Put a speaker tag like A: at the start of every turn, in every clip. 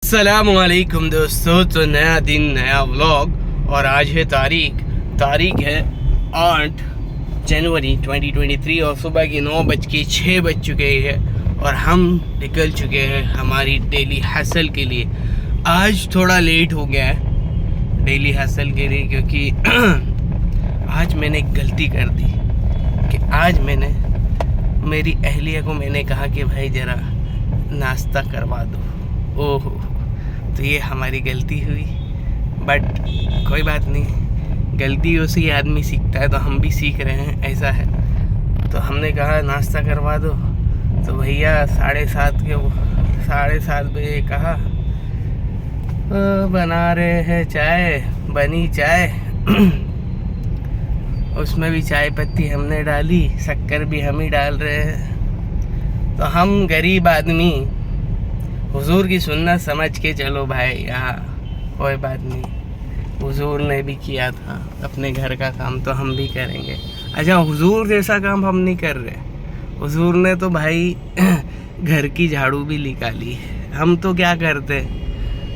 A: अस्सलामुअलैकुम दोस्तों। तो नया दिन नया व्लॉग और आज है तारीख है 8 जनवरी 2023 और सुबह के 9:06 बज चुके हैं और हम निकल चुके हैं हमारी डेली हसल के लिए। आज थोड़ा लेट हो गया है डेली हसल के लिए क्योंकि आज मैंने एक गलती कर दी कि आज मैंने मेरी अहलिया को मैंने कहा कि भाई ज़रा नाश्ता करवा दो। ओहो, तो ये हमारी गलती हुई, बट कोई बात नहीं, गलतियों से ही आदमी सीखता है, तो हम भी सीख रहे हैं, ऐसा है। तो हमने कहा नाश्ता करवा दो, तो भैया 7:30 बजे कहा बना रहे हैं चाय, बनी चाय उसमें भी चाय पत्ती हमने डाली, शक्कर भी हम ही डाल रहे हैं। तो हम गरीब आदमी हुजूर की सुन्नत समझ के चलो भाई, यहाँ कोई बात नहीं, हुजूर ने भी किया था अपने घर का काम, तो हम भी करेंगे। अच्छा, हुजूर जैसा काम हम नहीं कर रहे, हुजूर ने तो भाई घर की झाड़ू भी निकाली है, हम तो क्या करते,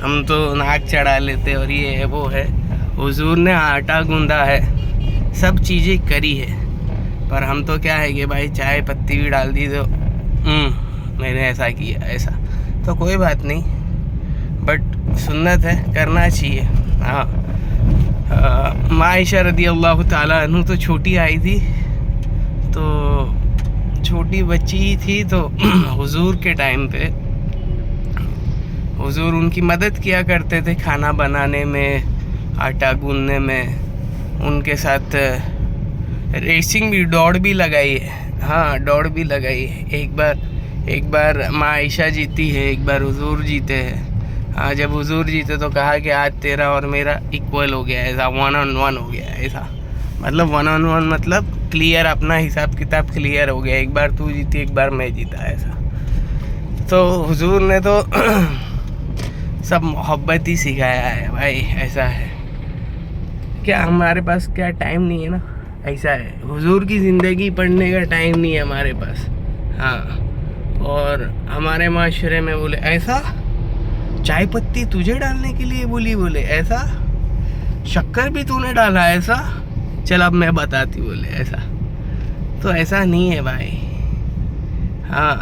A: हम तो नाक चढ़ा लेते और ये है वो है। हुजूर ने आटा गूंदा है, सब चीज़ें करी है, पर हम तो क्या है कि भाई चाय पत्ती भी डाल दी तो मैंने ऐसा किया ऐसा, तो कोई बात नहीं, बट सुन्नत है, करना चाहिए। हाँ, आयशा रदी अल्लाह ताला अन्हु तो छोटी आई थी, तो छोटी बच्ची थी, तो हुजूर के टाइम पे हुजूर उनकी मदद किया करते थे खाना बनाने में, आटा गूंदने में, उनके साथ रेसिंग भी, दौड़ भी लगाई है। हाँ, दौड़ भी लगाई है। एक बार माँ आयशा जीती है, एक बार हुजूर जीते हैं। हाँ, जब हुजूर जीते तो कहा कि आज तेरा और मेरा इक्वल हो गया, ऐसा 1-on-1 हो गया, ऐसा मतलब 1-on-1 मतलब क्लियर, अपना हिसाब किताब क्लियर हो गया, एक बार तू जीती एक बार मैं जीता, ऐसा। तो हुजूर ने तो सब मोहब्बत ही सिखाया है भाई, ऐसा है। क्या हमारे पास क्या टाइम नहीं है ना, ऐसा है। हुजूर की ज़िंदगी पढ़ने का टाइम नहीं है हमारे पास। हाँ, और हमारे माशरे में बोले ऐसा, चाय पत्ती तुझे डालने के लिए बोले ऐसा, शक्कर भी तूने डाला ऐसा, चल अब मैं बताती, बोले ऐसा। तो ऐसा नहीं है भाई। हाँ,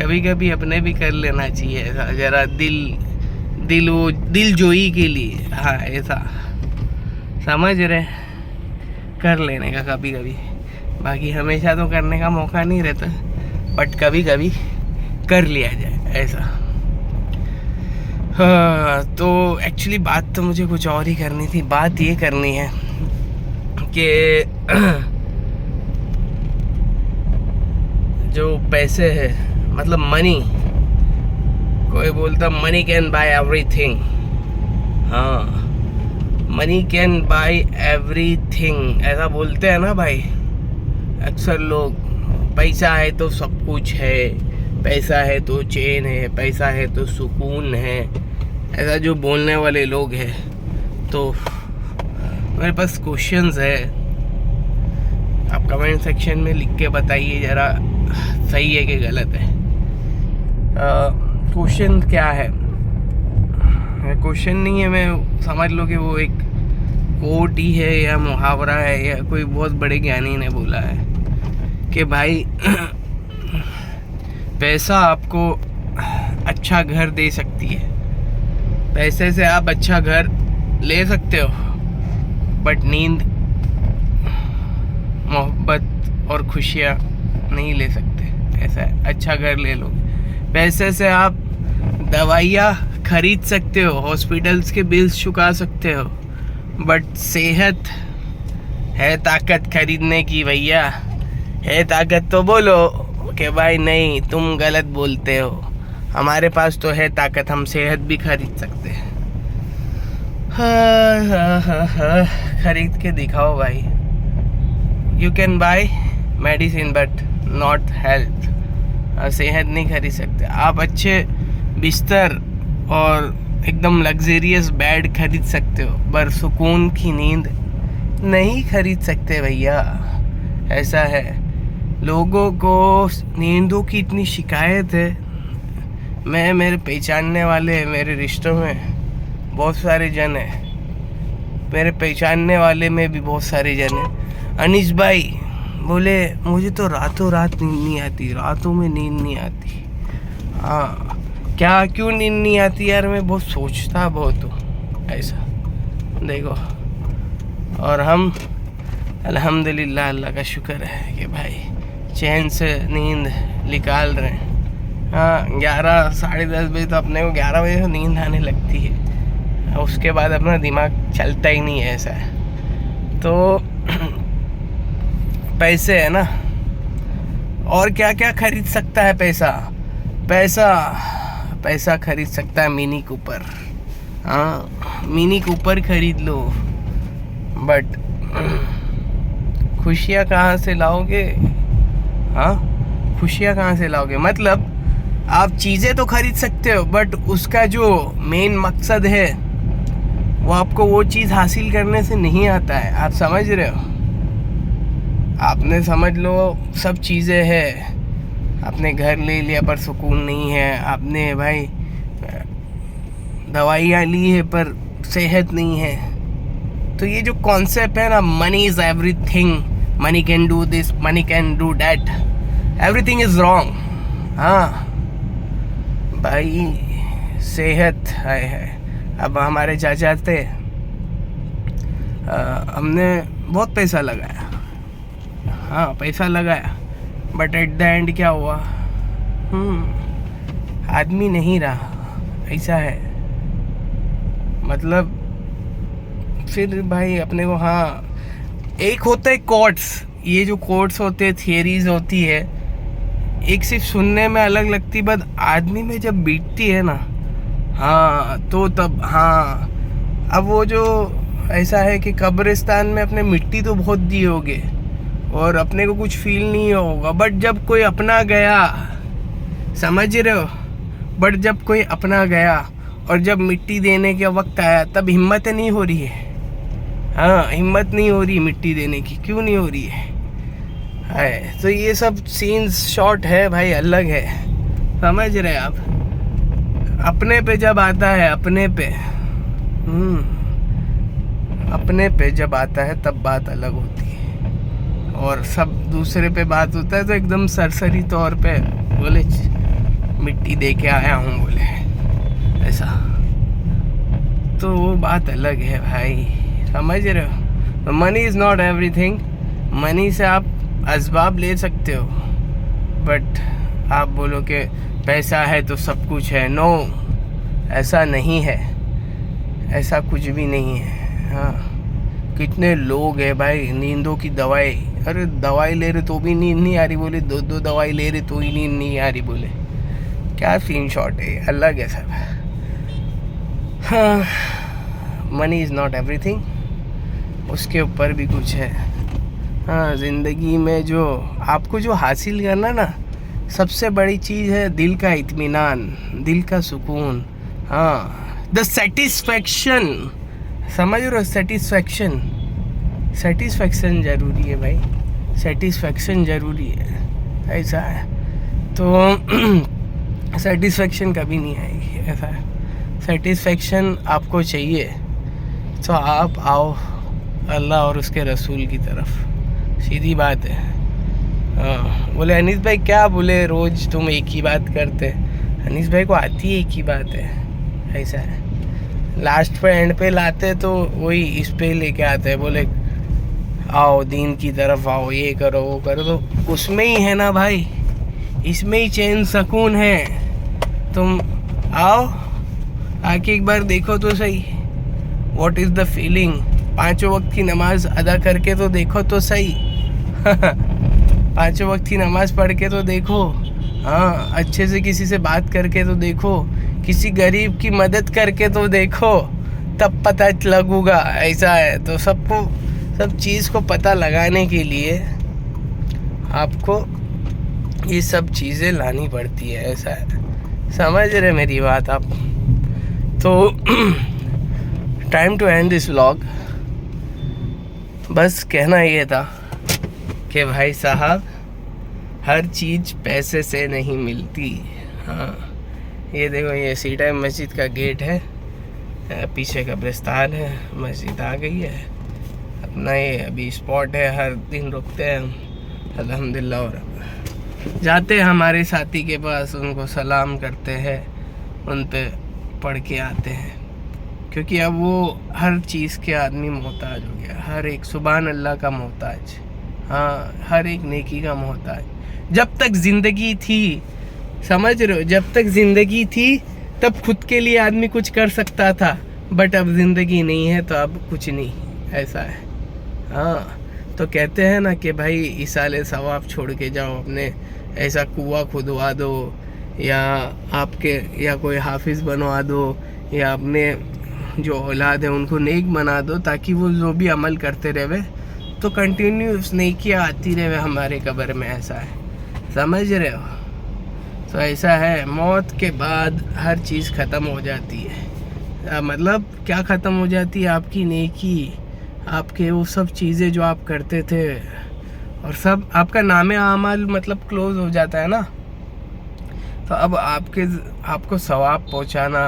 A: कभी कभी अपने भी कर लेना चाहिए ऐसा, ज़रा दिल जोई के लिए। हाँ, ऐसा समझ रहे, कर लेने का कभी कभी, बाकी हमेशा तो करने का मौका नहीं रहता, बट कभी कभी कर लिया जाए, ऐसा। हाँ, तो एक्चुअली बात तो मुझे कुछ और ही करनी थी। बात ये करनी है कि जो पैसे है, मतलब मनी, कोई बोलता मनी कैन बाय एवरीथिंग। हाँ, मनी कैन बाय एवरीथिंग, ऐसा बोलते हैं ना भाई अक्सर लोग। पैसा है तो सब कुछ है, पैसा है तो चैन है, पैसा है तो सुकून है, ऐसा जो बोलने वाले लोग हैं। तो मेरे पास क्वेश्चंस है, आप कमेंट सेक्शन में लिख के बताइए ज़रा, सही है कि गलत है। क्वेश्चन क्या है, क्वेश्चन नहीं है, मैं समझ लो कि वो एक कोट ही है या मुहावरा है या कोई बहुत बड़े ज्ञानी ने बोला है कि भाई पैसा आपको अच्छा घर दे सकती है, पैसे से आप अच्छा घर ले सकते हो, बट नींद, मोहब्बत और खुशियाँ नहीं ले सकते, ऐसा है। अच्छा घर ले लो, पैसे से आप दवाइयाँ खरीद सकते हो, हॉस्पिटल्स के बिल्स चुका सकते हो, बट सेहत है ताकत खरीदने की भैया, है ताकत तो बोलो कि भाई नहीं तुम गलत बोलते हो, हमारे पास तो है ताकत, हम सेहत भी खरीद सकते हैं। हाँ, खरीद के दिखाओ भाई। You can buy medicine but not health, सेहत नहीं खरीद सकते आप। अच्छे बिस्तर और एकदम लग्जरियस बेड खरीद सकते हो, पर सुकून की नींद नहीं खरीद सकते भैया, ऐसा है। लोगों को नींदों की इतनी शिकायत है, मैं मेरे पहचानने वाले, मेरे रिश्तों में बहुत सारे जन हैं, मेरे पहचानने वाले में भी बहुत सारे जन हैं। अनीस भाई बोले मुझे तो रातों रात नींद नहीं आती, रातों में नींद नहीं आती। हाँ, क्या क्यों नींद नहीं आती यार? मैं बहुत सोचता बहुत हूँ ऐसा, देखो। और हम अल्हम्दुलिल्लाह, अल्लाह का शुक्र है कि भाई चैन से नींद निकाल रहे हैं। हाँ, 11 साढ़े 10 बजे तो अपने को 11 बजे तो नींद आने लगती है, उसके बाद अपना दिमाग चलता ही नहीं है ऐसा है। तो पैसे है ना, और क्या क्या खरीद सकता है पैसा? पैसा खरीद सकता है मिनी कूपर। हाँ, मिनी कूपर खरीद लो, बट खुशियाँ कहाँ से लाओगे? हाँ, खुशियाँ कहाँ से लाओगे? मतलब आप चीज़ें तो खरीद सकते हो, बट उसका जो मेन मकसद है वो आपको वो चीज़ हासिल करने से नहीं आता है। आप समझ रहे हो? आपने समझ लो सब चीज़ें हैं, आपने घर ले लिया पर सुकून नहीं है, आपने भाई दवाइयाँ ली है पर सेहत नहीं है। तो ये जो कॉन्सेप्ट है ना, money is everything, money can do this, money can do that, everything is wrong. हाँ भाई, सेहत है। अब हमारे चाचा थे, हमने बहुत पैसा लगाया, हाँ पैसा लगाया, बट एट द एंड क्या हुआ? आदमी नहीं रहा, ऐसा है। मतलब फिर भाई अपने को, हाँ, एक होता है कोट्स, ये जो कोट्स होते हैं, थियरीज होती है, एक सिर्फ सुनने में अलग लगती, बट आदमी में जब बीतती है ना, हाँ तो तब, हाँ अब वो जो ऐसा है कि कब्रिस्तान में अपने मिट्टी तो बहुत दी होगे और अपने को कुछ फील नहीं होगा, बट जब कोई अपना गया, समझ रहे हो, बट जब कोई अपना गया और जब मिट्टी देने का वक्त आया तब हिम्मत नहीं हो रही है। हाँ, हिम्मत नहीं हो रही मिट्टी देने की। क्यों नहीं हो रही है? तो ये सब सीन्स शॉर्ट है भाई, अलग है, समझ रहे आप? अपने पे जब आता है, अपने पे जब आता है तब बात अलग होती है, और सब दूसरे पे बात होता है तो एकदम सरसरी तौर पे बोले मिट्टी दे के आया हूँ, बोले ऐसा, तो वो बात अलग है भाई, समझ रहे हो? Money is not everything. Money से आप असबाब ले सकते हो, बट आप बोलो कि पैसा है तो सब कुछ है, नो, ऐसा नहीं है, ऐसा कुछ भी नहीं है। हाँ, कितने लोग हैं भाई, नींदों की दवाई, अरे दवाई ले रहे तो भी नींद नहीं आ रही, बोले 2 दवाई ले रहे तो ही नींद नहीं आ रही, बोले क्या सीन शॉट है, अलग है सब। हाँ, मनी इज़ नॉट एवरीथिंग, उसके ऊपर भी कुछ है। हाँ, ज़िंदगी में जो आपको जो हासिल करना ना, सबसे बड़ी चीज़ है दिल का इत्मीनान, दिल का सुकून। हाँ, द सेटिस्फैक्शन, समझ रहे हो? सेटिस्फैक्शन ज़रूरी है भाई, सेटिस्फैक्शन ज़रूरी है, ऐसा है। तो सेटिस्फैक्शन कभी नहीं आएगी, ऐसा है। सेटिस्फैक्शन आपको चाहिए तो आप आओ अल्लाह और उसके रसूल की तरफ, सीधी बात है। हाँ, बोले अनीस भाई क्या बोले, रोज़ तुम एक ही बात करते? अनीस भाई को आती है एक ही बात है, ऐसा है। लास्ट पे एंड पे लाते तो वही इस पे लेके आते हैं, बोले आओ दीन की तरफ आओ, ये करो वो करो, तो उसमें ही है ना भाई, इसमें ही चैन सुकून है। तुम आओ, आके एक बार देखो तो सही, व्हाट इज़ द फीलिंग। 5 वक्त की नमाज अदा करके तो देखो तो सही 5 वक्त की नमाज पढ़ के तो देखो, हाँ, अच्छे से किसी से बात करके तो देखो, किसी गरीब की मदद करके तो देखो, तब पता लगूगा, ऐसा है। तो सबको सब चीज़ को पता लगाने के लिए आपको ये सब चीज़ें लानी पड़ती है, ऐसा है। समझ रहे मेरी बात आप? तो time to end this vlog. बस कहना ये था कि भाई साहब, हर चीज़ पैसे से नहीं मिलती। हाँ, ये देखो, ये सीटा मस्जिद का गेट है, पीछे कब्रिस्तान है, मस्जिद आ गई है अपना। ये अभी स्पॉट है, हर दिन रुकते हैं हम अल्हम्दुलिल्लाह, और जाते हैं हमारे साथी के पास, उनको सलाम करते हैं, उन पे पढ़ के आते हैं, क्योंकि अब वो हर चीज़ के आदमी मोहताज हो गया, हर एक सुभान अल्लाह का मोहताज, हाँ, हर एक नेकी का मोहताज। जब तक ज़िंदगी थी, समझ रहे हो, जब तक ज़िंदगी थी तब खुद के लिए आदमी कुछ कर सकता था, बट अब ज़िंदगी नहीं है तो अब कुछ नहीं, ऐसा है। हाँ, तो कहते हैं ना कि भाई इसाले सवाब छोड़ के जाओ, अपने ऐसा कुआं खुदवा दो, या आपके या कोई हाफिज़ बनवा दो, या अपने जो औलाद है उनको नेक बना दो, ताकि वो जो भी अमल करते रहे तो कंटिन्यूस नेकियां आती रहे हमारे कब्र में, ऐसा है, समझ रहे हो। तो ऐसा है, मौत के बाद हर चीज़ ख़त्म हो जाती है। मतलब क्या ख़त्म हो जाती है? आपकी नेकी, आपके वो सब चीज़ें जो आप करते थे, और सब आपका नामे आमाल मतलब क्लोज हो जाता है ना। तो अब आपको सवाब पहुंचाना,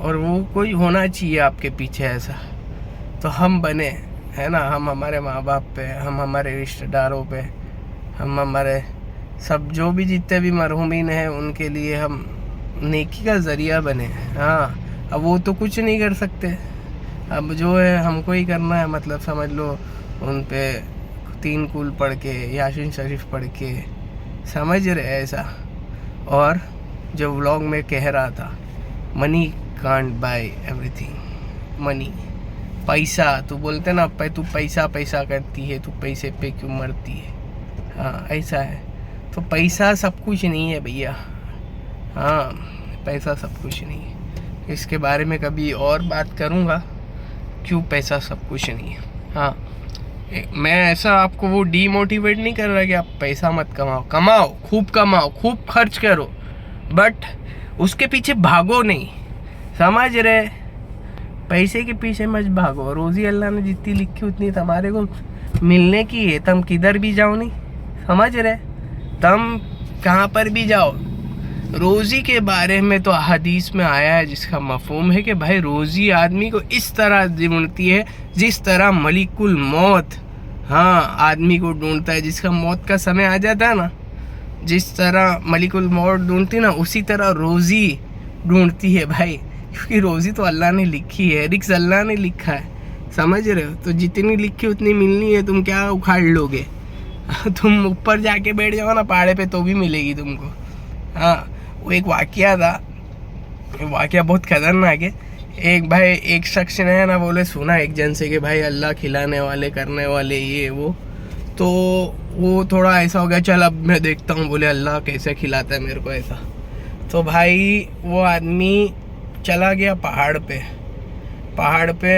A: और वो कोई होना चाहिए आपके पीछे ऐसा। तो हम बने, है ना, हम हमारे माँ बाप पे, हम हमारे रिश्तेदारों पे, हम हमारे सब जो भी जितने भी मरहूमीन हैं उनके लिए हम नेकी का ज़रिया बने। हाँ, अब वो तो कुछ नहीं कर सकते, अब जो है हमको ही करना है, मतलब समझ लो, उन पे 3 कुल पढ़ के, यासीन शरीफ पढ़ के, समझ रहे ऐसा। और जो व्लॉग में कह रहा था, money can't buy everything, money, पैसा, तू बोलते ना तू पैसा पैसा करती है, तू पैसे पे क्यों मरती है, हाँ ऐसा है। तो पैसा सब कुछ नहीं है भैया, हाँ, पैसा सब कुछ नहीं है। इसके बारे में कभी और बात करूँगा, क्यों पैसा सब कुछ नहीं है। हाँ, मैं ऐसा आपको वो डीमोटिवेट नहीं कर रहा कि आप पैसा मत कमाओ, कमाओ, खूब खर्च करो, बट उसके पीछे भागो नहीं, समझ रहे। पैसे के पीछे मत भागो, रोज़ी अल्लाह ने जितनी लिखी उतनी तुम्हारे को मिलने की है, तुम किधर भी जाओ नहीं, समझ रहे, तुम कहाँ पर भी जाओ। रोज़ी के बारे में तो हदीस में आया है, जिसका मफहूम है कि भाई रोज़ी आदमी को इस तरह ढूंढती है जिस तरह मलिकुल मौत, हाँ, आदमी को ढूंढता है, जिसका मौत का समय आ जाता है ना, जिस तरह मलिकुल मौत ढूंढती ना, उसी तरह रोज़ी ढूंढती है भाई, क्योंकि रोज़ी तो अल्लाह ने लिखी है, रिस्क अल्लाह ने लिखा है, समझ रहे हो। तो जितनी लिखी उतनी मिलनी है, तुम क्या उखाड़ लोगे? तुम ऊपर जाके बैठ जाओ ना पहाड़े पे तो भी मिलेगी तुमको। हाँ, वो एक वाक़या था, वाक़या बहुत खतरनाक है। एक शख्स ने है ना, बोले सुना एक जन से कि भाई अल्लाह खिलाने वाले, करने वाले, ये वो, तो वो थोड़ा ऐसा हो गया, चल अब मैं देखता हूँ, बोले अल्लाह कैसे खिलाता है मेरे को, ऐसा। तो भाई वो आदमी चला गया पहाड़ पे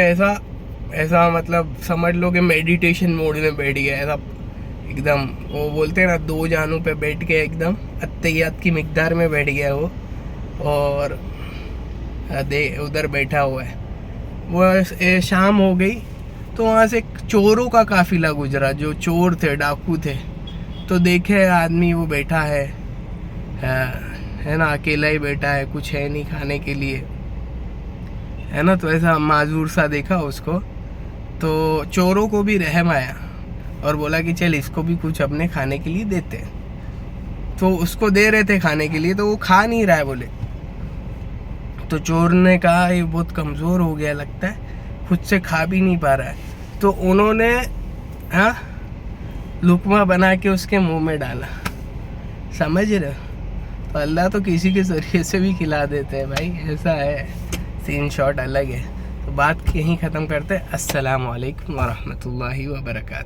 A: ऐसा मतलब समझ लो कि मेडिटेशन मोड में बैठ गया, ऐसा एकदम, वो बोलते हैं ना 2 जानों पे बैठ के एकदम अत्तहियात की मिकदार में बैठ गया वो, और उधर बैठा हुआ है। वो शाम हो गई तो वहाँ से चोरों का काफिला गुजरा, जो चोर थे, डाकू थे। तो देखे आदमी वो बैठा है ना, अकेला ही बैठा है, कुछ है नहीं खाने के लिए, है ना। तो ऐसा माजूर सा देखा उसको, तो चोरों को भी रहम आया और बोला कि चल इसको भी कुछ अपने खाने के लिए देते हैं। तो उसको दे रहे थे खाने के लिए, तो वो खा नहीं रहा है, बोले। तो चोर ने कहा ये बहुत कमज़ोर हो गया लगता है, खुद से खा भी नहीं पा रहा है। तो उन्होंने लुकमा बना के उसके मुंह में डाला, समझ रहे हो। तो अल्लाह तो किसी के ज़रिए से भी खिला देते हैं भाई, ऐसा है, सीन शॉट अलग है। तो बात यहीं ख़त्म करते हैं। अस्सलामु अलैकुम वरहमतुल्लाहि वबरकातुहू।